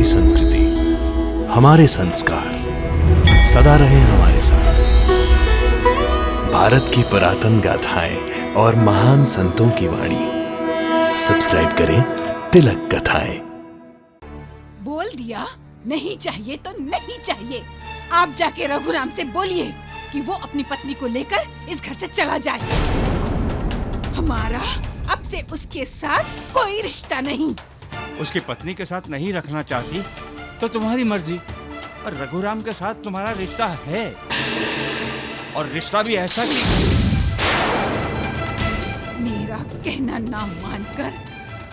हमारी संस्कृति, हमारे संस्कार सदा रहे हमारे साथ। भारत की पुरातन गाथाएं और महान संतों की वाणी। सब्सक्राइब करें तिलक कथाएं। बोल दिया, नहीं चाहिए तो नहीं चाहिए। आप जाके रघुराम से बोलिए कि वो अपनी पत्नी को लेकर इस घर से चला जाए। हमारा अब से उसके साथ कोई रिश्ता नहीं। उसकी पत्नी के साथ नहीं रखना चाहती तो तुम्हारी मर्जी, पर रघुराम के साथ तुम्हारा रिश्ता है, और रिश्ता भी ऐसा कि मेरा कहना ना मानकर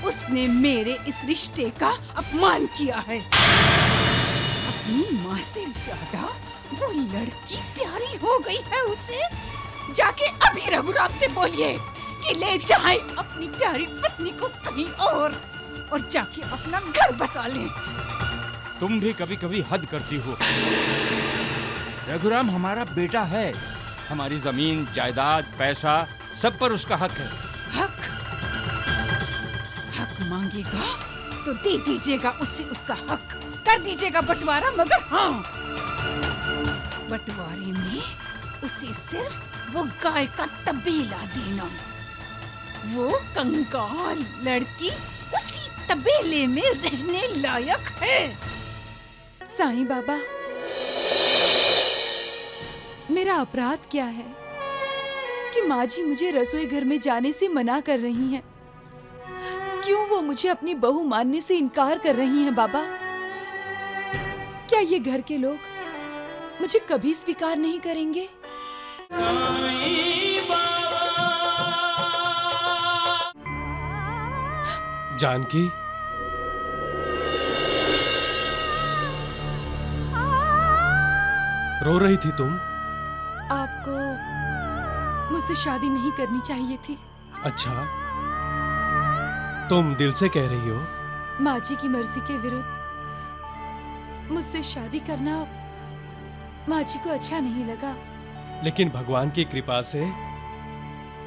उसने मेरे इस रिश्ते का अपमान किया है। अपनी माँ से ज्यादा वो लड़की प्यारी हो गई है उसे। जाके अभी रघुराम से बोलिए कि ले जाए अपनी प्यारी पत्नी को कहीं और जाके अपना घर बसा ले। तुम भी कभी कभी हद करती हो। रघुराम हमारा बेटा है, हमारी जमीन जायदाद पैसा सब पर उसका हक है। हक मांगेगा तो दे दीजिएगा उससे उसका हक, कर दीजिएगा बंटवारा। मगर हाँ, बंटवारे में उसे सिर्फ वो गाय का तबेला देना। वो कंगाल लड़की उसी तबेले में रहने लायक है। साईं बाबा, मेरा अपराध क्या है कि माँ जी मुझे रसोई घर में जाने से मना कर रही हैं? क्यों वो मुझे अपनी बहू मानने से इनकार कर रही हैं बाबा? क्या ये घर के लोग मुझे कभी स्वीकार नहीं करेंगे? जानकी, रो रही थी तुम? आपको मुझसे शादी नहीं करनी चाहिए थी। अच्छा, तुम दिल से कह रही हो? माँ जी की मर्जी के विरुद्ध मुझसे शादी करना माँ जी को अच्छा नहीं लगा। लेकिन भगवान की कृपा से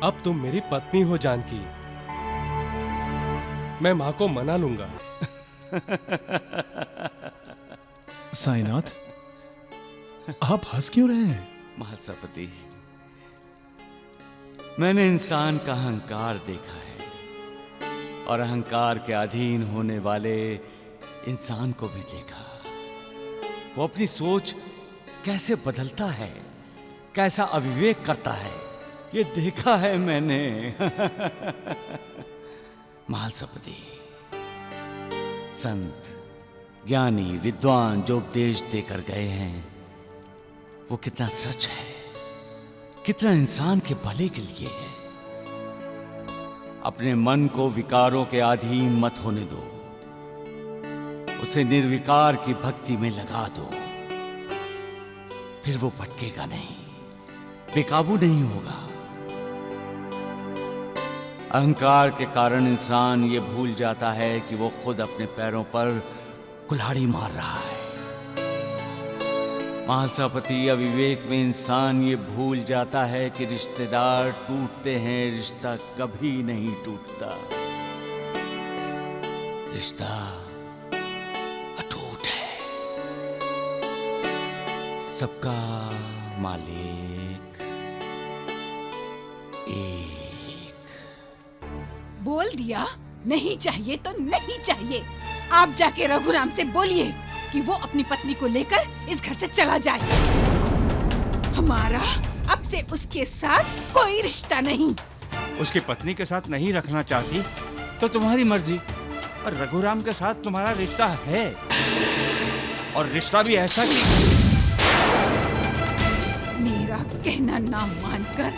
अब तुम मेरी पत्नी हो जानकी। मैं माँ को मना लूंगा। साईनाथ, आप हंस क्यों रहे हैं? महर्षिपति, मैंने इंसान का अहंकार देखा है, और अहंकार के अधीन होने वाले इंसान को भी देखा। वो अपनी सोच कैसे बदलता है, कैसा अविवेक करता है, ये देखा है मैंने। महर्षिपति, संत ज्ञानी विद्वान जो उपदेश देकर गए हैं वो कितना सच है, कितना इंसान के भले के लिए है। अपने मन को विकारों के अधीन मत होने दो, उसे निर्विकार की भक्ति में लगा दो, फिर वो भटकेगा नहीं, बेकाबू नहीं होगा। अहंकार के कारण इंसान ये भूल जाता है कि वो खुद अपने पैरों पर कुल्हाड़ी मार रहा है। महर्षिपति, अविवेक में इंसान ये भूल जाता है कि रिश्तेदार टूटते हैं, रिश्ता कभी नहीं टूटता। रिश्ता अटूट है। सबका मालिक एक। बोल दिया, नहीं चाहिए तो नहीं चाहिए। आप जाके रघुराम से बोलिए कि वो अपनी पत्नी को लेकर इस घर से चला जाए। हमारा अब से उसके साथ कोई रिश्ता नहीं। उसकी पत्नी के साथ नहीं रखना चाहती तो तुम्हारी मर्जी, पर रघुराम के साथ तुम्हारा रिश्ता है, और रिश्ता भी ऐसा कि मेरा कहना ना मानकर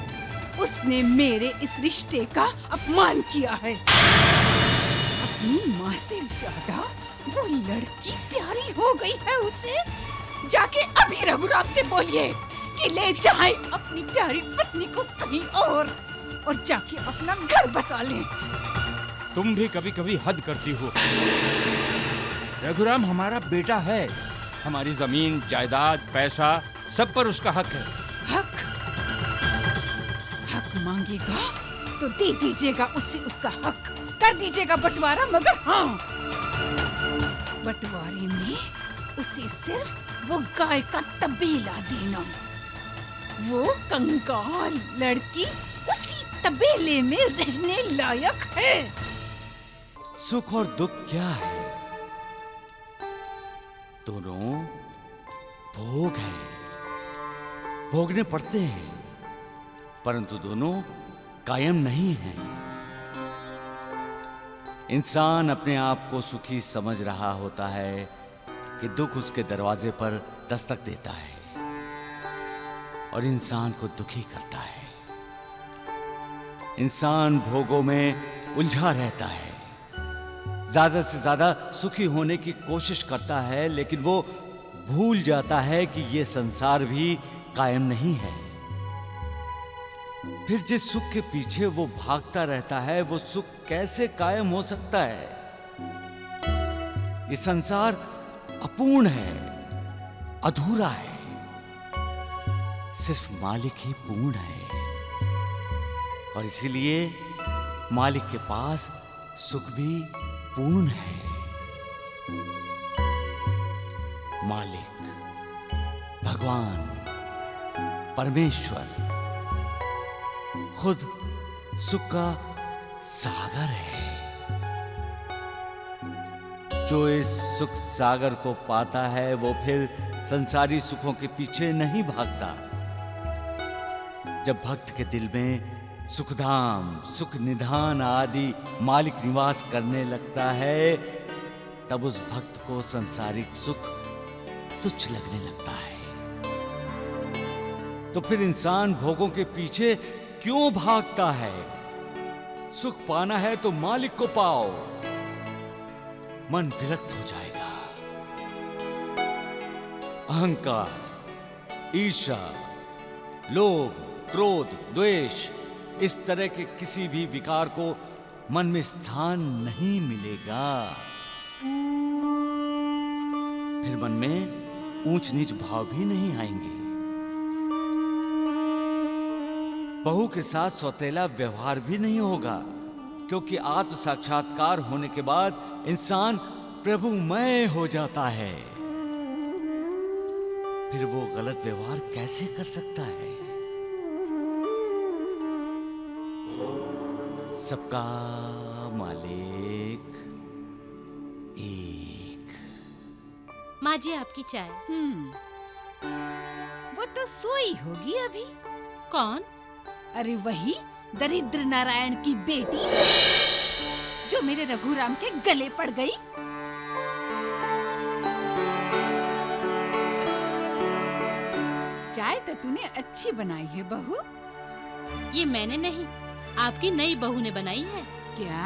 उसने मेरे इस रिश्ते का अपमान किया है। अपनी माँ से ज्यादा वो लड़की प्यारी हो गई है उसे। जाके अभी रघुराम से बोलिए कि ले जाए अपनी प्यारी पत्नी को कहीं और जाके अपना घर बसा ले। तुम भी कभी कभी हद करती हो। रघुराम हमारा बेटा है, हमारी जमीन जायदाद पैसा सब पर उसका हक है। हक मांगेगा तो दे दीजिएगा उससे उसका हक, कर दीजिएगा बंटवारा। मगर हाँ, बंटवारे में उसे सिर्फ वो गाय का तबेला देना। वो कंगाल लड़की उसी तबेले में रहने लायक है। सुख और दुख क्या है? दोनों भोग हैं, भोगने पड़ते हैं, परंतु दोनों कायम नहीं हैं। इंसान अपने आप को सुखी समझ रहा होता है कि दुख उसके दरवाजे पर दस्तक देता है और इंसान को दुखी करता है। इंसान भोगों में उलझा रहता है, ज्यादा से ज्यादा सुखी होने की कोशिश करता है, लेकिन वो भूल जाता है कि ये संसार भी कायम नहीं है। फिर जिस सुख के पीछे वो भागता रहता है, वो सुख कैसे कायम हो सकता है? ये संसार अपूर्ण है, अधूरा है, सिर्फ मालिक ही पूर्ण है। और इसीलिए मालिक के पास सुख भी पूर्ण है। मालिक, भगवान, परमेश्वर खुद सुख का सागर है। जो इस सुख सागर को पाता है वो फिर संसारी सुखों के पीछे नहीं भागता। जब भक्त के दिल में सुखधाम, सुख निधान आदि मालिक निवास करने लगता है, तब उस भक्त को सांसारिक सुख तुच्छ लगने लगता है। तो फिर इंसान भोगों के पीछे क्यों भागता है? सुख पाना है तो मालिक को पाओ, मन विरक्त हो जाएगा। अहंकार, ईर्ष्या, लोभ, क्रोध, द्वेष, इस तरह के किसी भी विकार को मन में स्थान नहीं मिलेगा। फिर मन में ऊंच नीच भाव भी नहीं आएंगे। बहू के साथ सौतेला व्यवहार भी नहीं होगा, क्योंकि आत्म साक्षात्कार होने के बाद इंसान प्रभुमय हो जाता है। फिर वो गलत व्यवहार कैसे कर सकता है? सबका मालिक एक। माँ जी आपकी चाय। वो तो सोई होगी अभी। कौन? अरे वही दरिद्र नारायण की बेटी जो मेरे रघुराम के गले पड़ गई। चाय तो तूने अच्छी बनाई है बहू। ये मैंने नहीं, आपकी नई बहू ने बनाई है। क्या?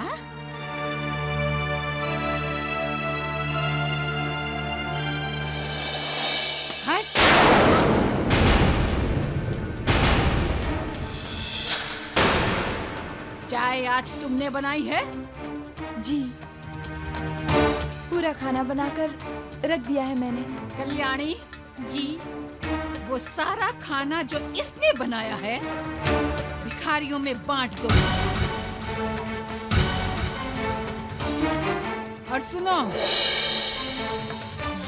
हट! चाय आज तुमने बनाई है? जी, पूरा खाना बनाकर रख दिया है मैंने। कल्याणी जी। वो सारा खाना जो इसने बनाया है भिखारियों में बांट दो। और सुनो,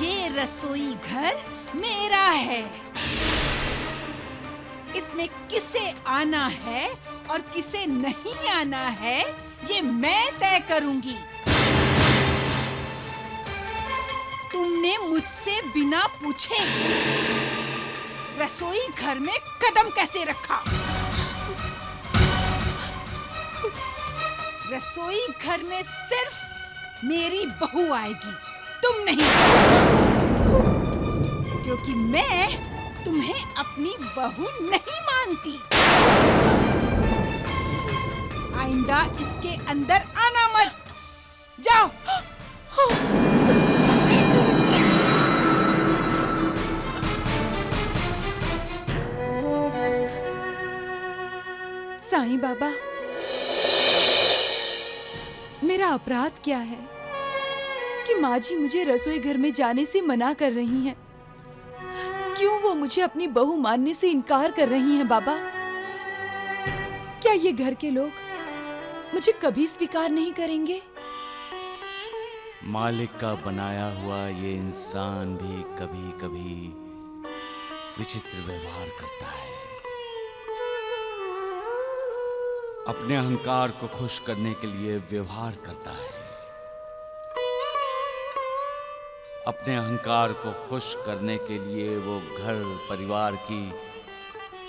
ये रसोई घर मेरा है। इसमें किसे आना है और किसे नहीं आना है ये मैं तय करूंगी। तुमने मुझसे बिना पूछे रसोई घर में कदम कैसे रखा? रसोई घर में सिर्फ मेरी बहू आएगी, तुम नहीं, क्योंकि मैं तुम्हें अपनी बहू नहीं मानती। आइंदा इसके अंदर आना मत, जाओ। साईं बाबा, मेरा अपराध क्या है कि माँ जी मुझे रसोई घर में जाने से मना कर रही हैं? क्यों वो मुझे अपनी बहू मानने से इनकार कर रही हैं बाबा? क्या ये घर के लोग मुझे कभी स्वीकार नहीं करेंगे? मालिक का बनाया हुआ ये इंसान भी कभी कभी विचित्र व्यवहार करता है। अपने अहंकार को खुश करने के लिए व्यवहार करता है। अपने अहंकार को खुश करने के लिए वो घर परिवार की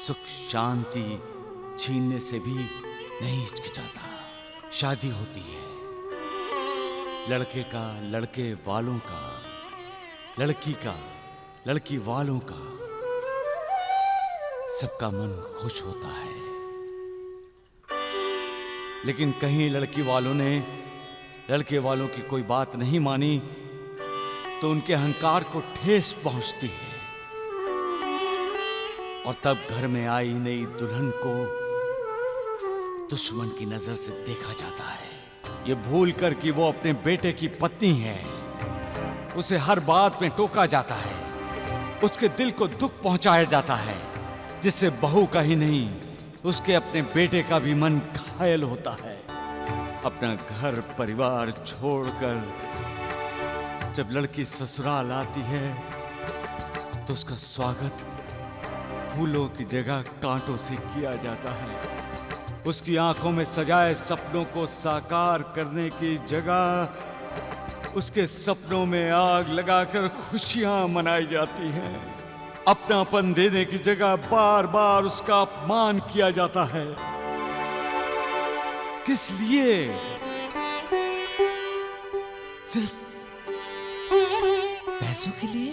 सुख शांति छीनने से भी नहीं हिचकिचाता। शादी होती है, लड़के का, लड़के वालों का, लड़की का, लड़की वालों का, सबका मन खुश होता है। लेकिन कहीं लड़की वालों ने लड़के वालों की कोई बात नहीं मानी तो उनके अहंकार को ठेस पहुंचती है। और तब घर में आई नई दुल्हन को दुश्मन की नजर से देखा जाता है। ये भूल कर कि वो अपने बेटे की पत्नी है, उसे हर बात में टोका जाता है, उसके दिल को दुख पहुंचाया जाता है, जिससे बहू का ही नहीं उसके अपने बेटे का भी मन घायल होता है। अपना घर परिवार छोड़कर जब लड़की ससुराल आती है तो उसका स्वागत फूलों की जगह कांटों से किया जाता है। उसकी आंखों में सजाए सपनों को साकार करने की जगह उसके सपनों में आग लगाकर खुशियां मनाई जाती हैं। अपनापन देने की जगह बार बार उसका अपमान किया जाता है। किस लिए? सिर्फ पैसों के लिए,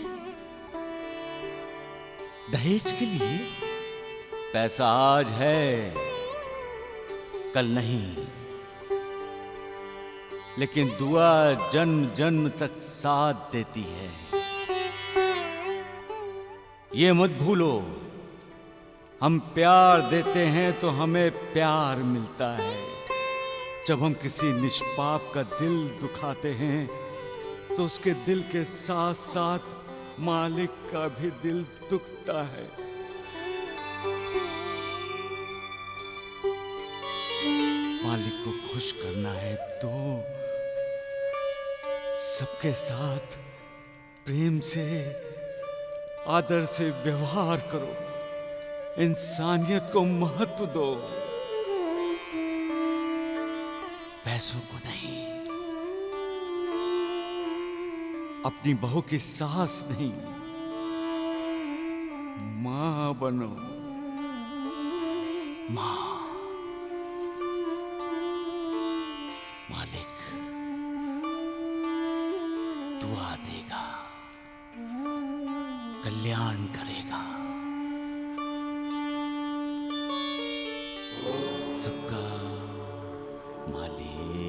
दहेज के लिए। पैसा आज है, कल नहीं, लेकिन दुआ जन्म जन्म तक साथ देती है। ये मत भूलो, हम प्यार देते हैं तो हमें प्यार मिलता है। जब हम किसी निष्पाप का दिल दुखाते हैं तो उसके दिल के साथ साथ मालिक का भी दिल दुखता है। मालिक को खुश करना है तो सबके साथ प्रेम से, आदर से व्यवहार करो, इंसानियत को महत्व दो, पैसों को नहीं। अपनी बहू की सास नहीं, मां बनो, मां। मालिक दुआ देगा, कल्याण करेगा। सबका मालिक।